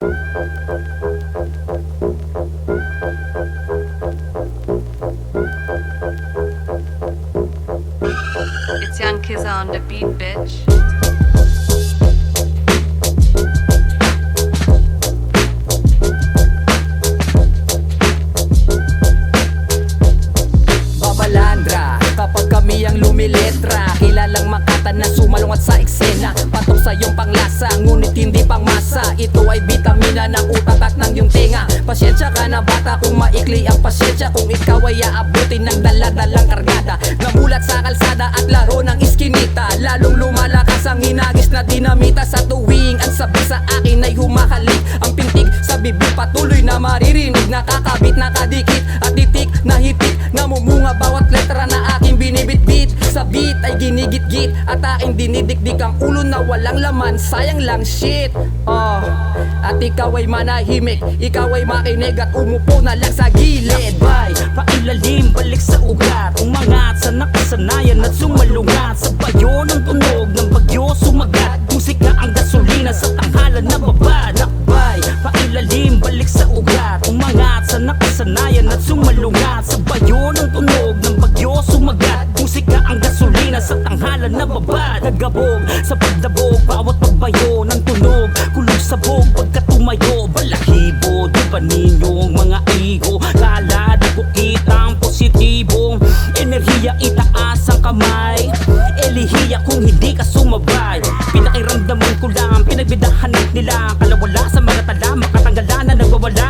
It's Young Kizza on the beat, bitch. Babalandra, kapag kami ang lumiletra, kilalang makata na sumalungat sa eksena. Patok sa iyong panglasa, ngunit hindi pangmasa. Ito ay bitamina ng utak at ng iyong tenga. Pasyensya ka na bata kung maikli ang pasyensya, kung ikaw ay aabutin ng daladalang kargada. Namulat sa kalsada at laro ng iskinita, lalong lumalakas ang hinagis na dinamita. Sa tuwing ang sabi sa akin ay humahalik, ang pintig sa bibig patuloy na maririnig. Nakakabit, nakadikit at titik na hitik, namumunga bawat letra na aking binibitbit. Sa beat ay ginigit-git at aking dinidikdik ang ulo na walang laman, sayang lang shit. At ikaw ay manahimik, ikaw ay makinig at umupo na lang sa gilid. Bay, pailalim, balik sa ugat, umangat sa nakasanayan at sumalungat. Sa bayo ng tunog ng bagyo sumagat, musika ang gasolina sa tanghalan na babad. Lakbay, pailalim, balik sa ugat, umangat sa nakasanayan at sumalungat. Sa bayo ng tunog ng bagyo sumagat, musika ang gasolina sa tanghalan na babad. Nagabog sa pagdabog, bawat pagbayo ng tunog, kulog sabog pagka tumayo. Balahibo, di ba ninyong mga igo? Kala di ko kitang positibong enerhiya, itaas ang kamay. Elihiya kung hindi ka sumabay. Pinakiramdaman ko lang, pinagbidahan nila. Kalawala sa mga tala, makatanggalan na nagwawala.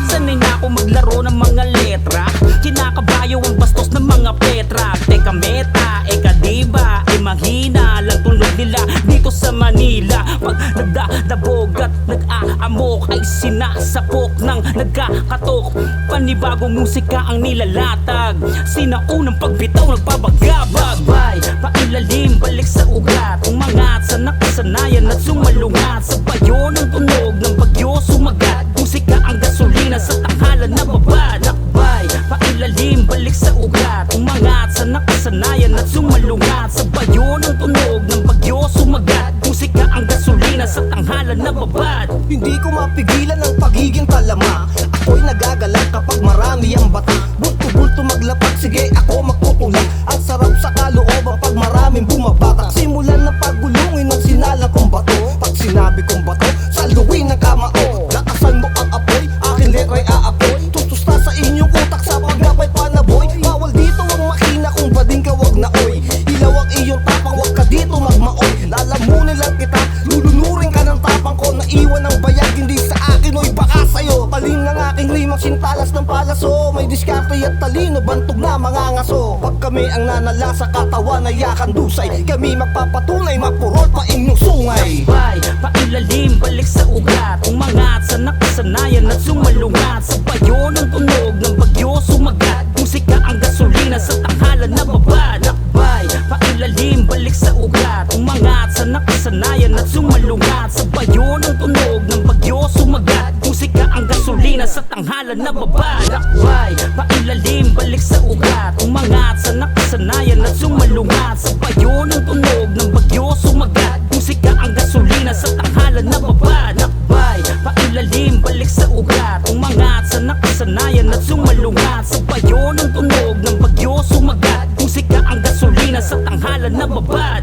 Sanay na ako maglaro ng mga letra, kinakabayo ang bastos ng mga petra. Teka meta, eka diba, mahina lang tunog nila dito sa Manila. Pag nagdadabog at nag-aamok ay sinasapok ng nagkakatok. Panibagong musika ang nilalatag, sinaunang pagbitaw nagpapagabag. Bay, pailalim, balik sa ugat, umangat sa nakasanayan at sumalungat. Sa bayo ng tunog ng bagyo sumagat, musika ang gasolina sa tanghalan na babad. Lakbay, pailalim, balik sa ugat, umangat sa nakasanayan at sumalungat. Sa bayo ng tunog ng bagyo sumagat, musika ang gasolina sa tanghalan na babad. Hindi ko mapigilan ang pagiging talama, ako'y nagagalak kapag marami ang bata. Bulto-bulto maglapat, sige ako magtutulak. Ang sarap sa kalooban pag maraming bumabatak. Simulan ng pagulungin ng sinalang kong bato. Pag sinabi kong bato, saluhin ng kamao. Lakasan mo ang apoy, aking letra'y aapoy. Tutusta sa inyong utak sa pagdapay panaboy. Bawal dito ang makina kung bading ka wag na oy. Ilaw ang iyong tapang, wag ka dito magmaoy. Lalamunin lang kita, lulunurin ka ng tapang ko. Naiwan ang bayag, hindi sa akin oy baka sa'yo. Talim ng aking rimang sintalas ng palaso. May diskarte at talino, bantog na mga ngaso. Pag kami ang nanala sa katawan na yakan dusay, kami magpapatunay, mapurol pa inyong sungay. Bay, pailalim, balik sa ugat, umangat sa nakasanayan at sumalungat. Sa bayo ng tunog ng bagyo sumagat, musika ang gasolina sa tanghalan na babad. Lakbay, pailalim, balik sa ugat, umangat sa nakasanayan at sumalungat. Sa bayo ng tunog ng bagyo sumagat, musika ang gasolina sa tanghalan na babad. Lakbay, pailalim, balik sa ugat, umangat sa nakasanayan at sumalungat. Sa bayo ng tunog ng bagyo sumagat, musika ang gasolina sa tanghalan na babad. Lakbay, pailalim, balik sa ugat, umangat sa nakasanayan at sumalungat. Sa bayo ng tunog ng bagyo sumagat, musika ang gasolina sa tanghalan na babad.